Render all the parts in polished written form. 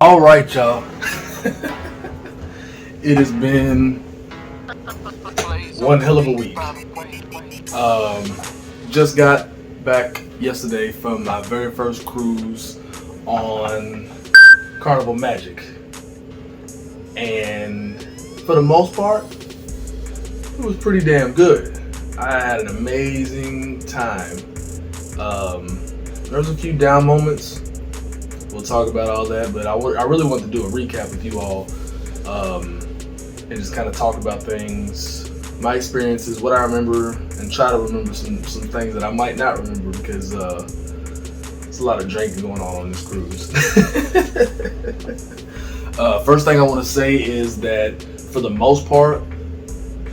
All right, y'all. It has been one hell of a week. Um, just got back yesterday from my very first cruise on Carnival Magic, and for the most part, it was pretty damn good. I had an amazing time. There was a few down moments. We'll talk about all that, but I really want to do a recap with you all, and just kind of talk about things, my experiences, what I remember, and try to remember some things that I might not remember because it's a lot of drinking going on this cruise. First thing I want to say is that for the most part,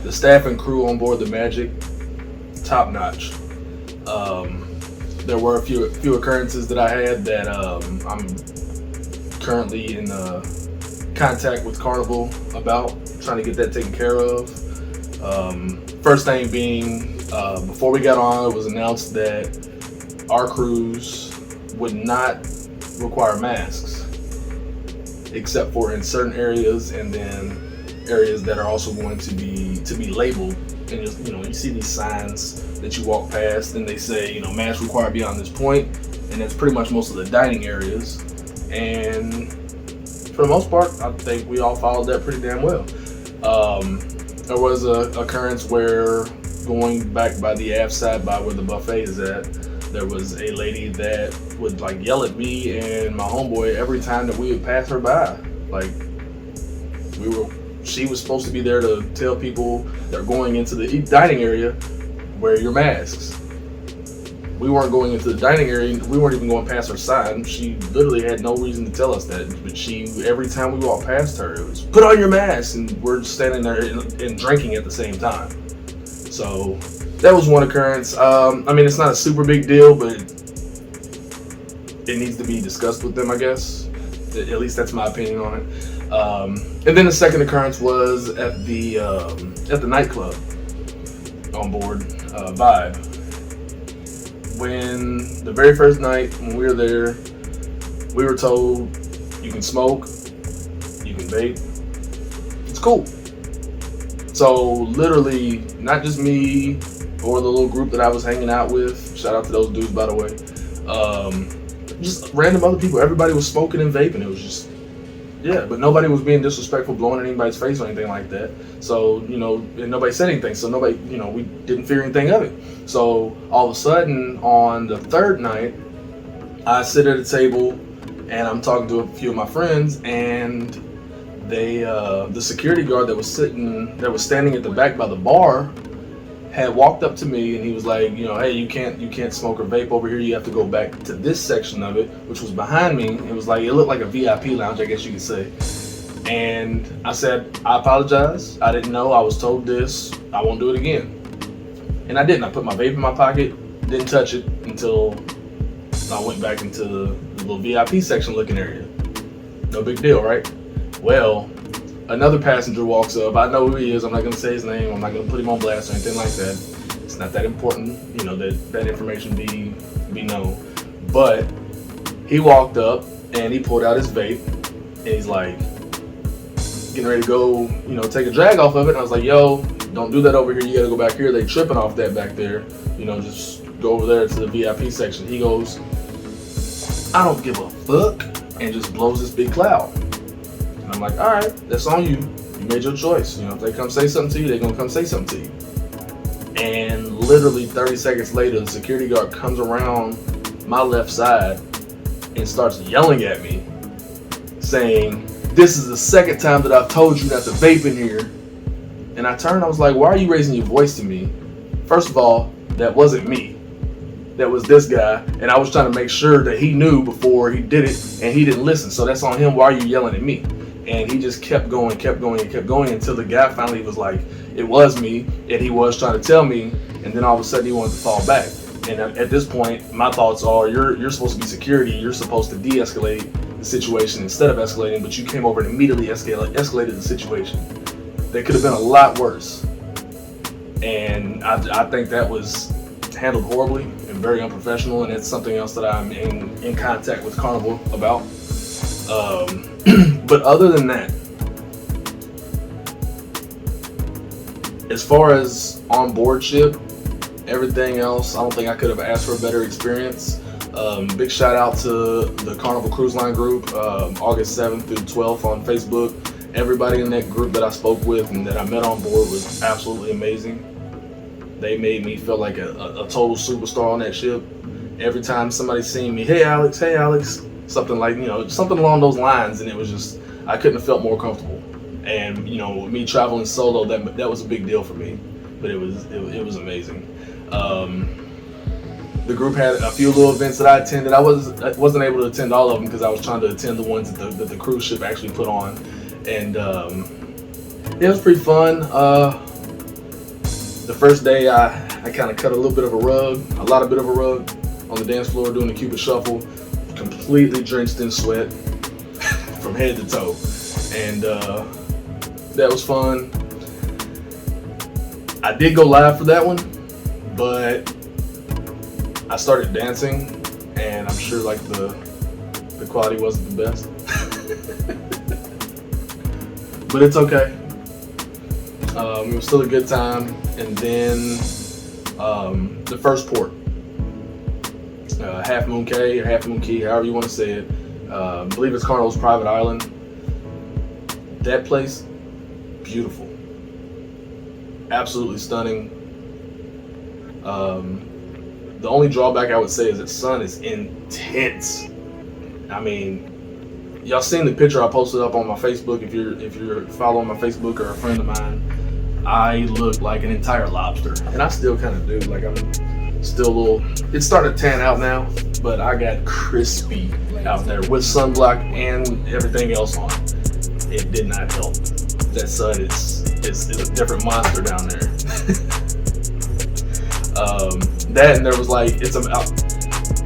the staff and crew on board the Magic, top notch. There were a few occurrences that I had that I'm currently in contact with Carnival about, trying to get that taken care of. First thing being, before we got on, it was announced that our cruise would not require masks, except for in certain areas, and then areas that are also going to be labeled. And you see these signs that you walk past, and they say, mask required beyond this point, and that's pretty much most of the dining areas. And for the most part, I think we all followed that pretty damn well. There was a occurrence where, going back by the aft side by where the buffet is at, there was a lady that would yell at me and my homeboy every time that we would pass her by. She was supposed to be there to tell people they're going into the dining area, wear your masks. We weren't going into the dining area. We weren't even going past her sign. She literally had no reason to tell us that. But every time we walked past her, it was, put on your mask, and we're standing there and drinking at the same time. So that was one occurrence. It's not a super big deal, but it needs to be discussed with them, I guess. At least that's my opinion on it. And then the second occurrence was at the nightclub on board Vibe. When the very first night when we were there, we were told you can smoke, you can vape, it's cool. So literally, not just me or the little group that I was hanging out with, shout out to those dudes by the way, just random other people, everybody was smoking and vaping. It was just, yeah, but nobody was being disrespectful, blowing in anybody's face or anything like that. So, and nobody said anything. So nobody, we didn't fear anything of it. So all of a sudden, on the third night, I sit at a table and I'm talking to a few of my friends, and the security guard that was standing at the back by the bar had walked up to me, and he was like, hey, you can't smoke or vape over here. You have to go back to this section of it, which was behind me. It looked like a VIP lounge, I guess you could say. And I said, I apologize. I didn't know. I was told this. I won't do it again. And I didn't. I put my vape in my pocket, didn't touch it until I went back into the little VIP section looking area. No big deal, right? Well, another passenger walks up. I know who he is. I'm not going to say his name. I'm not going to put him on blast or anything like that. It's not that important, that information be known. But he walked up and he pulled out his vape, and he's like, getting ready to go, take a drag off of it. And I was like, yo, don't do that over here. You got to go back here. They tripping off that back there. Just go over there to the VIP section. He goes, I don't give a fuck, and just blows this big cloud. I'm like, all right, that's on you. You made your choice. If they come say something to you, they're going to come say something to you. And literally 30 seconds later, the security guard comes around my left side and starts yelling at me, saying, this is the second time that I've told you not to vape in here. And I turned, I was like, why are you raising your voice to me? First of all, that wasn't me. That was this guy. And I was trying to make sure that he knew before he did it, and he didn't listen. So that's on him. Why are you yelling at me? And he just kept going until the guy finally was like, it was me, and he was trying to tell me, and then all of a sudden he wanted to fall back. And at this point, my thoughts are, you're supposed to be security, you're supposed to de-escalate the situation instead of escalating, but you came over and immediately escalated the situation. That could have been a lot worse. And I think that was handled horribly and very unprofessional, and it's something else that I'm in contact with Carnival about. But other than that, as far as on board ship, everything else, I don't think I could have asked for a better experience. Big shout out to the Carnival Cruise Line group, August 7th through 12th on Facebook. Everybody in that group that I spoke with and that I met on board was absolutely amazing. They made me feel like a total superstar on that ship. Every time somebody seen me, hey Alex, something like, something along those lines, and it was just, I couldn't have felt more comfortable. And me traveling solo, that was a big deal for me, but it was amazing. The group had a few little events that I attended. I wasn't able to attend all of them because I was trying to attend the ones that the cruise ship actually put on, and it was pretty fun. The first day I kind of cut a lot bit of a rug on the dance floor doing the Cupid Shuffle, completely drenched in sweat from head to toe, and that was fun. I did go live for that one, but I started dancing, and I'm sure like the quality wasn't the best, but it's okay. It was still a good time. And then the first port, Half Moon Cay or Half Moon Key, however you want to say it. I believe it's Carnival's private island. That place, beautiful, absolutely stunning. The only drawback I would say is that sun is intense. I mean, y'all seen the picture I posted up on my Facebook. If you're following my Facebook or a friend of mine, I look like an entire lobster, and I still kind of do. Like, I'm still a little. It's starting to tan out now, but I got crispy out there with sunblock and everything else on. It did not help. That sun is a different monster down there. That, and there was like,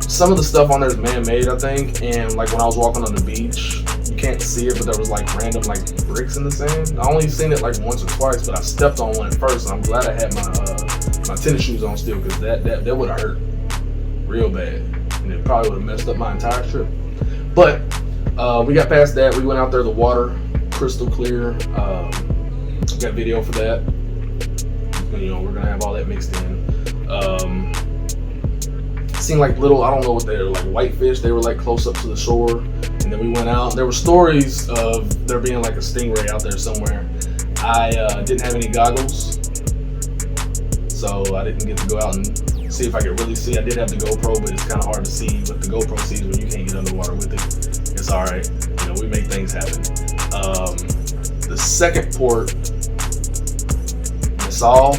some of the stuff on there is man-made, I think, and like when I was walking on the beach, you can't see it, but there was like random like bricks in the sand. I only seen it like once or twice, but I stepped on one at first, and I'm glad I had my tennis shoes on still, because that would have hurt real bad, and it probably would have messed up my entire trip. But we got past that. We went out there, the water crystal clear. Got video for that. We're gonna have all that mixed in. Seemed like little, I don't know what they were, like whitefish. They were like close up to the shore, and then we went out. There were stories of there being like a stingray out there somewhere. I didn't have any goggles, so I didn't get to go out and see if I could really see. I did have the GoPro, but it's kind of hard to see what the GoPro sees when you can't get underwater with it. It's all right. We make things happen. The second port, Nassau.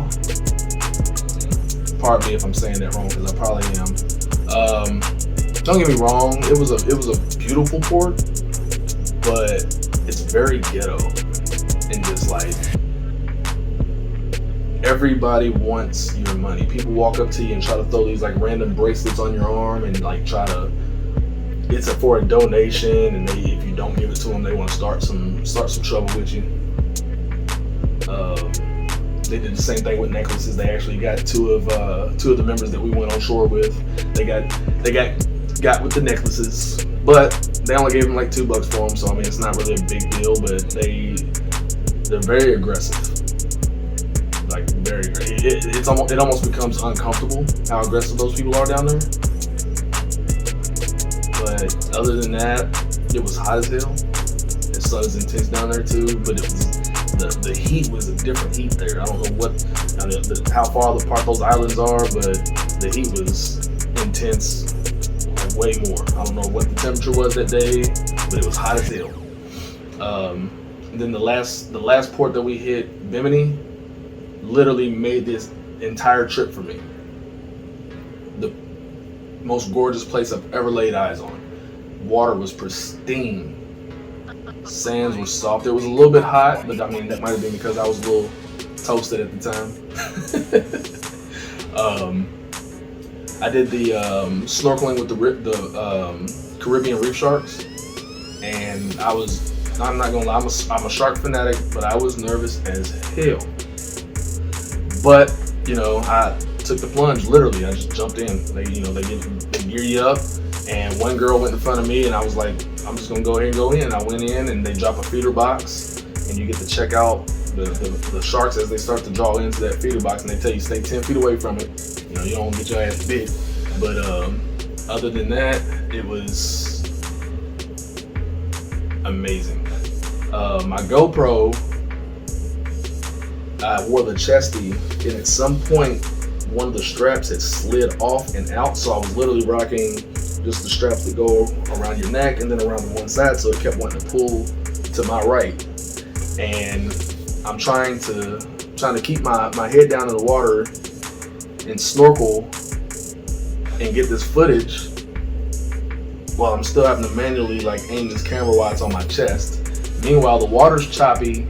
Pardon me if I'm saying that wrong, because I probably am. Don't get me wrong, it was a beautiful port, but it's very ghetto, and just like everybody wants your money. People walk up to you and try to throw these like random bracelets on your arm and like try to. It's for a donation, and if you don't give it to them, they want to start some trouble with you. They did the same thing with necklaces. They actually got two of the members that we went on shore with. They got with the necklaces, but they only gave them like $2 for them. So I mean, it's not really a big deal, but they're very aggressive. Like very aggressive. It almost becomes uncomfortable how aggressive those people are down there. But other than that, it was hot as hell. The sun is intense down there too, but it was. The heat was a different heat there. I don't know how far apart those islands are, but the heat was intense, like way more. I don't know what the temperature was that day, but it was hot as hell. And then the last port that we hit, Bimini, literally made this entire trip for me. The most gorgeous place I've ever laid eyes on. Water was pristine. Sands were soft. It was a little bit hot, but I mean that might have been because I was a little toasted at the time. I did the snorkeling with the Caribbean reef sharks, and I'm not gonna lie, I'm a shark fanatic, but I was nervous as hell. But I took the plunge. Literally, I just jumped in. They gear you up, And one girl went in front of me, and I was like, I'm just gonna go ahead and go in. I went in, and they drop a feeder box, and you get to check out the sharks as they start to draw into that feeder box, and they tell you stay 10 feet away from it. You know, you don't want to get your ass bit. But other than that, it was amazing. My GoPro, I wore the chesty, and at some point, one of the straps had slid off and out, so I was literally rocking just the straps that go around your neck and then around the one side, so it kept wanting to pull to my right. And I'm trying to keep my head down in the water and snorkel and get this footage while I'm still having to manually like aim this camera while it's on my chest. Meanwhile, the water's choppy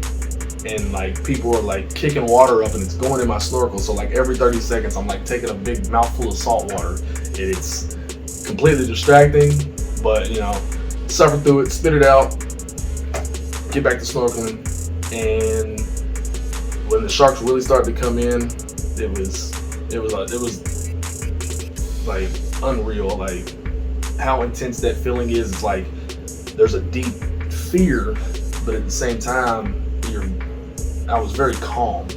and like people are like kicking water up and it's going in my snorkel. So like every 30 seconds, I'm like taking a big mouthful of salt water. It's completely distracting, but you know, suffer through it, spit it out, get back to snorkeling. And when the sharks really started to come in, it was like unreal. Like how intense that feeling is. It's like there's a deep fear, but at the same time, I was very calm.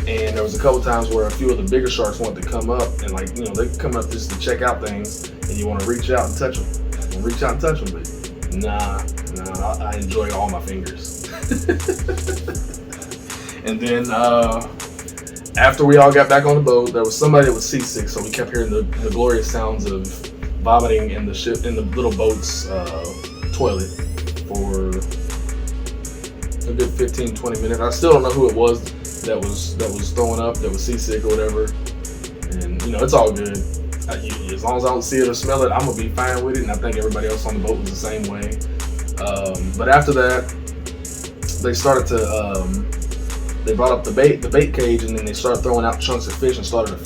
And there was a couple times where a few of the bigger sharks wanted to come up, and like, you know, they come up just to check out things, and you want to reach out and touch them. You reach out and touch them, but nah, I enjoy all my fingers. And then after we all got back on the boat, there was somebody that was seasick, so we kept hearing the glorious sounds of vomiting in the ship, in the little boat's toilet for a good 15-20 minutes. I still don't know who it was that was throwing up, that was seasick or whatever. And you know, it's all good. As long as I don't see it or smell it, I'm gonna be fine with it. And I think everybody else on the boat was the same way. But after that, they started to they brought up the bait cage, and then they started throwing out chunks of fish and started a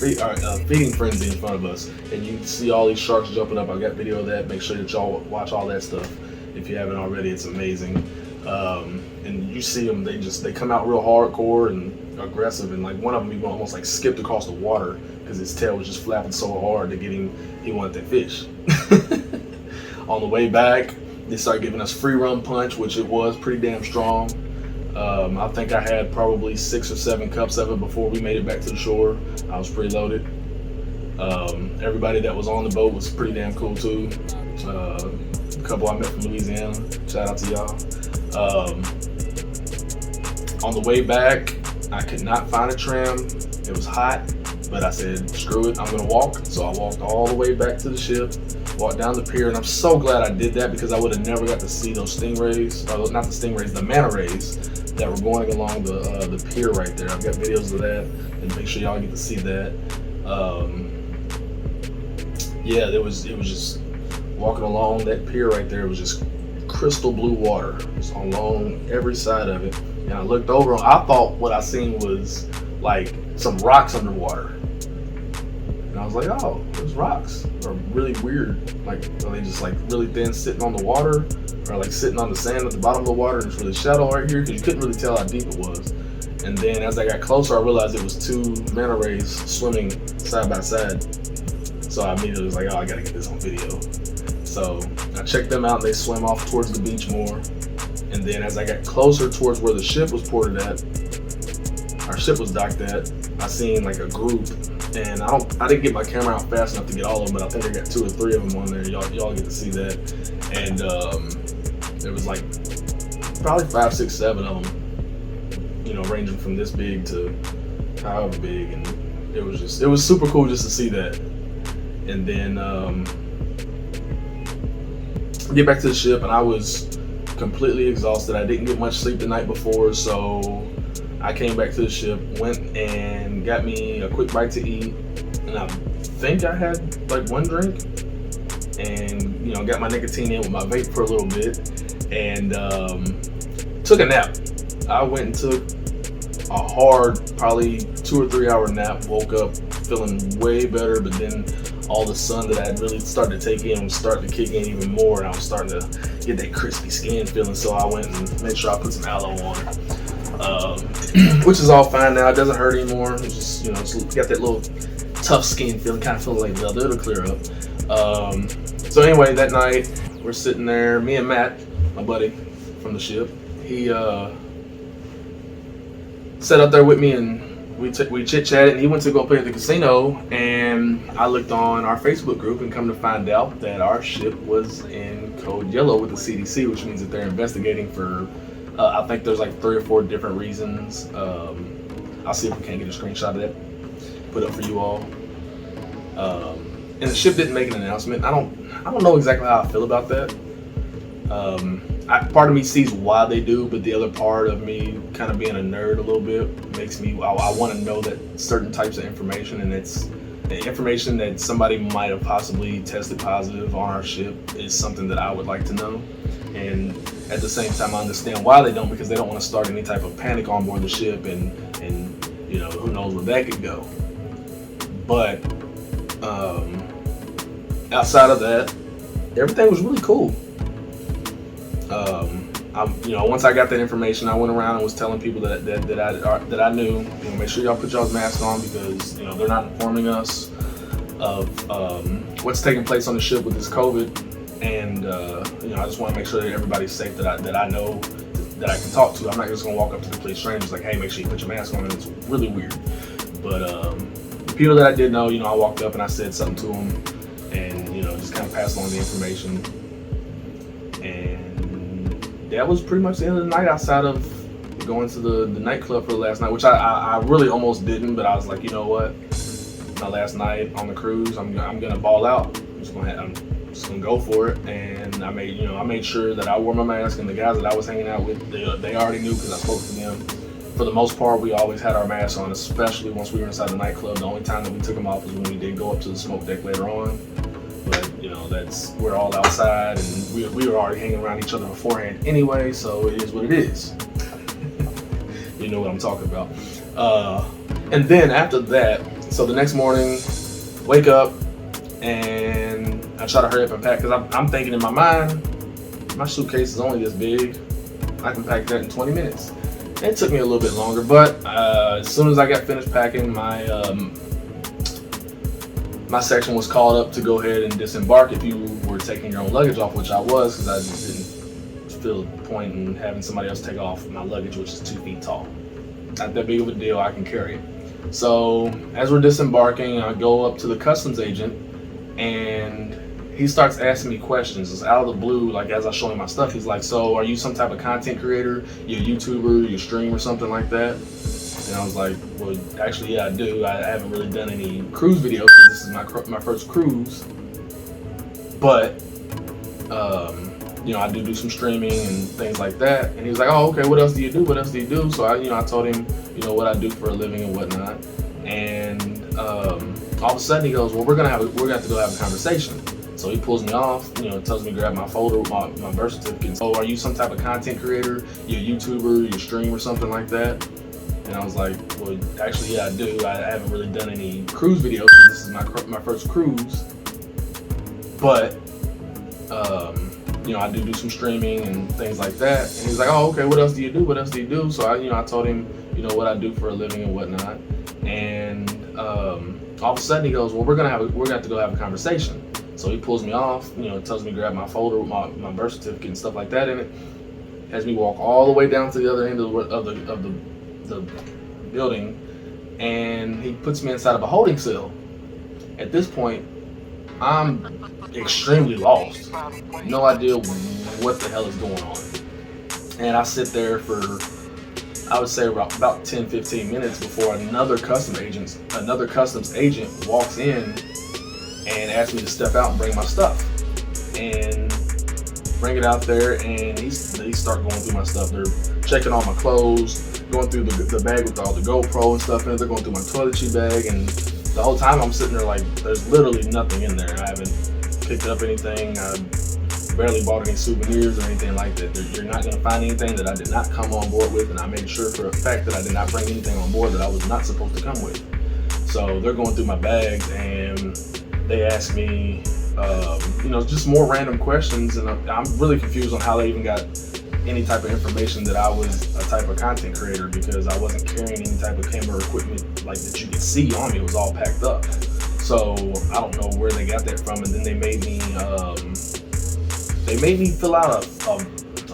feeding frenzy in front of us. And you see all these sharks jumping up. I got video of that. Make sure that y'all watch all that stuff if you haven't already. It's amazing. And you see them, they come out real hardcore and aggressive, and like one of them even almost like skipped across the water because his tail was just flapping so hard to get him, he wanted that fish. On the way back, they started giving us free run punch, which it was pretty damn strong. I think I had probably 6 or 7 cups of it before we made it back to the shore. I was pretty loaded. Everybody that was on the boat was pretty damn cool too. A couple I met from Louisiana, shout out to y'all. On the way back, I could not find a tram. It was hot, but I said, screw it, I'm gonna walk. So I walked all the way back to the ship, walked down the pier, and I'm so glad I did that because I would have never got to see those stingrays, or not the stingrays, the manta rays that were going along the pier right there. I've got videos of that, and make sure y'all get to see that. Yeah, it was just walking along that pier right there. It was just crystal blue water. It was along every side of it. And I looked over, and I thought what I seen was like some rocks underwater. And I was like, oh, those rocks are really weird. Like, are they just like really thin sitting on the water? Or like sitting on the sand at the bottom of the water and it's really shallow right here? Because you couldn't really tell how deep it was. And then as I got closer, I realized it was 2 manta rays swimming side by side. So I immediately was like, oh, I gotta get this on video. So I checked them out, and they swam off towards the beach more. And then as I got closer towards where the ship was ported at, our ship was docked at, I seen like a group. And I didn't get my camera out fast enough to get all of them, but I think I got 2 or 3 of them on there. Y'all get to see that. And there was like probably 5, 6, 7 of them, you know, ranging from this big to however big. And it was super cool just to see that. And then get back to the ship, and I was completely exhausted. I didn't get much sleep the night before, so I came back to the ship, went and got me a quick bite to eat, and I think I had like 1 drink, and you know, got my nicotine in with my vape for a little bit, and took a nap. I went and took a hard, probably 2 or 3 hour nap, woke up feeling way better, but then all the sun that I had really started to take in was starting to kick in even more, and I was starting to get that crispy skin feeling, so I went and made sure I put some aloe on, which is all fine now. It doesn't hurt anymore. It's just, you know, it's got that little tough skin feeling, kind of feeling like leather. It'll clear up. So anyway, that night we're sitting there, me and Matt, my buddy from the ship, he sat up there with me and we chit chatted, and he went to go play at the casino, and I looked on our Facebook group and come to find out that our ship was in code yellow with the CDC, which means that they're investigating for, I think there's like 3 or 4 different reasons. I'll see if we can't get a screenshot of that, put up for you all. And the ship didn't make an announcement. I don't know exactly how I feel about that. Part of me sees why they do, but the other part of me, kind of being a nerd a little bit, makes me, I want to know that certain types of information, and it's the information that somebody might have possibly tested positive on our ship, is something that I would like to know. And at the same time, I understand why they don't, because they don't want to start any type of panic on board the ship, and you know, who knows where that could go. But outside of that, everything was really cool. Once I got that information, I went around and was telling people that I knew, make sure y'all put y'all's mask on, because they're not informing us of what's taking place on the ship with this COVID, and I just want to make sure that everybody's safe, that I know, that I can talk to. I'm not just gonna walk up to complete strangers like, hey, make sure you put your mask on, and it's really weird. But the people that I did know, I walked up and I said something to them, and just kind of passed on the information. And that was pretty much the end of the night, outside of going to the nightclub for the last night, which I really almost didn't, but I was like, you know what, my last night on the cruise, I'm gonna ball out. I'm just gonna go for it. And I made sure that I wore my mask, and the guys that I was hanging out with, they already knew, because I spoke to them. For the most part, we always had our masks on, especially once we were inside the nightclub. The only time that we took them off was when we did go up to the smoke deck later on. But we're all outside, and we were already hanging around each other beforehand anyway, so it is what it is. You know what I'm talking about. And then after that, so the next morning, wake up, and I try to hurry up and pack, because I'm thinking in my mind, my suitcase is only this big, I can pack that in 20 minutes. It took me a little bit longer, but as soon as I got finished packing, my section was called up to go ahead and disembark if you were taking your own luggage off, which I was, because I just didn't feel the point in having somebody else take off my luggage, which is 2 feet tall. Not that big of a deal, I can carry it. So as we're disembarking, I go up to the customs agent, and he starts asking me questions. It's out of the blue, like as I show him my stuff, he's like, so are you some type of content creator? You a YouTuber, you stream or something like that? And I was like, well, actually, yeah, I do. I haven't really done any cruise videos, because this is my first cruise. But, I do some streaming and things like that. And he was like, oh, okay, what else do you do? What else do you do? So I told him, what I do for a living and whatnot. And all of a sudden he goes, well, we're gonna have to go have a conversation. So he pulls me off, tells me to grab my folder with my birth certificate. So are you some type of content creator? You a YouTuber, you stream or something like that? And I was like, well, actually, yeah, I do. I haven't really done any cruise videos, because this is my first cruise. But, I do some streaming and things like that. And he's like, oh, okay, what else do you do? What else do you do? So I told him, what I do for a living and whatnot. And all of a sudden he goes, well, we're gonna have to go have a conversation. So he pulls me off, tells me to grab my folder with my birth certificate and stuff like that in it. Has me walk all the way down to the other end of the building, and he puts me inside of a holding cell. At this point, I'm extremely lost. No idea what the hell is going on. And I sit there for, I would say, about 10-15 minutes before another customs agent walks in and asks me to step out and bring my stuff. And bring it out there, and they start going through my stuff. They're checking all my clothes, going through the bag with all the GoPro and stuff in it. They're going through my toiletry bag, and the whole time I'm sitting there like, there's literally nothing in there. I haven't picked up anything. I barely bought any souvenirs or anything like that. You're not going to find anything that I did not come on board with, and I made sure for a fact that I did not bring anything on board that I was not supposed to come with. So they're going through my bags, and they ask me, just more random questions, and I'm really confused on how they even got any type of information that I was a type of content creator, because I wasn't carrying any type of camera equipment like that you could see on me. It was all packed up. So I don't know where they got that from, and then they made me they made me fill out a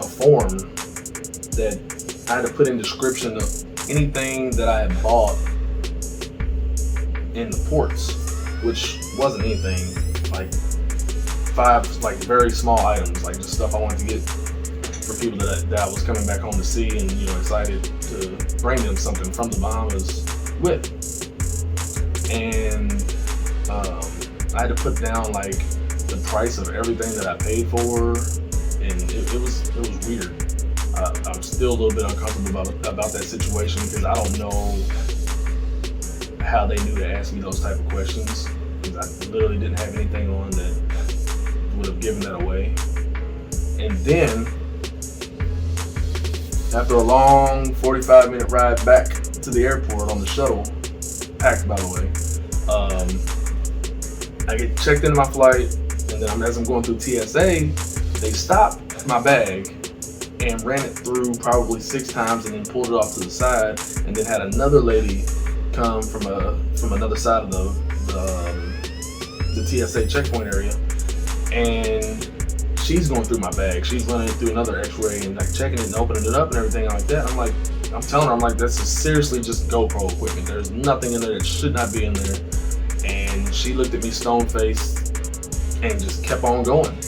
form that I had to put in description of anything that I had bought in the ports, which wasn't anything, like 5 like very small items, like just stuff I wanted to get for people that I was coming back home to see, and excited to bring them something from the Bahamas with. And I had to put down like the price of everything that I paid for, and it was weird. I'm still a little bit uncomfortable about that situation, because I don't know how they knew to ask me those type of questions, because I literally didn't have anything on that would have given that away. And then after a long 45-minute ride back to the airport on the shuttle, packed by the way, I get checked into my flight, and then as I'm going through TSA, they stopped my bag and ran it through probably 6 times, and then pulled it off to the side, and then had another lady come from another side of the TSA checkpoint area, and she's going through my bag. She's running it through another X-ray and like checking it and opening it up and everything like that. I'm telling her, I'm like, this is seriously just GoPro equipment. There's nothing in there that should not be in there. And she looked at me stone-faced and just kept on going.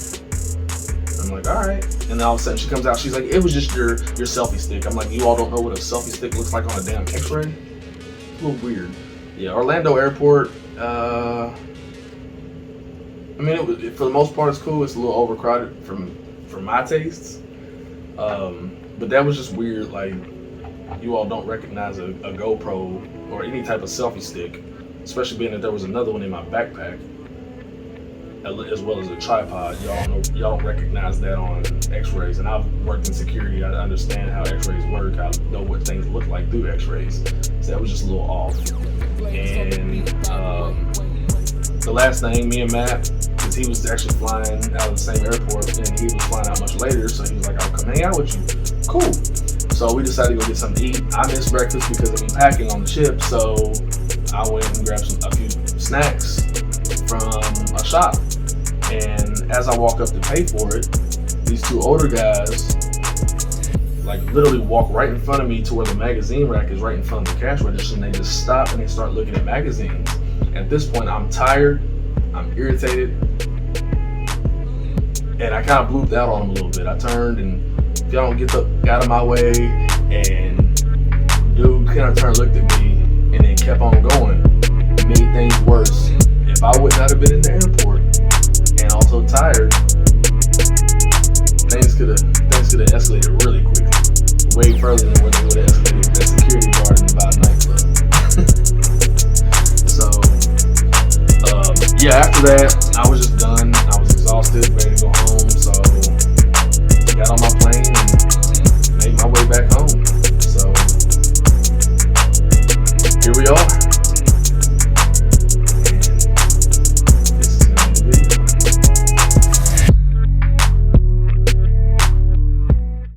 I'm like, all right. And then all of a sudden she comes out, she's like, it was just your selfie stick. I'm like, you all don't know what a selfie stick looks like on a damn X-ray? It's a little weird. Yeah, Orlando Airport, I mean, for the most part, it's cool. It's a little overcrowded for my tastes. But that was just weird. Like, you all don't recognize a GoPro or any type of selfie stick, especially being that there was another one in my backpack, as well as a tripod. Y'all don't recognize that on X-rays. And I've worked in security. I understand how X-rays work. I know what things look like through X-rays. So that was just a little off. And the last thing, me and Matt, because he was actually flying out of the same airport, and he was flying out much later, so he was like, I'll come hang out with you. Cool. So we decided to go get something to eat. I missed breakfast because of me packing on the ship, so I went and grabbed a few snacks from a shop. And as I walk up to pay for it, these 2 older guys like literally walk right in front of me to where the magazine rack is, right in front of the cash register, and they just stop and they start looking at magazines. At this point, I'm tired, I'm irritated, and I kind of blooped out on them a little bit. I turned, and if y'all don't get out of my way, and dude kind of turned, looked at me, and then kept on going. It made things worse. If I would not have been in the airport and also tired, things could have escalated really quickly, way further than what they would have escalated with that security guard in the Vibe nightclub. So yeah, after that, I was just done. I was exhausted, ready to go home. So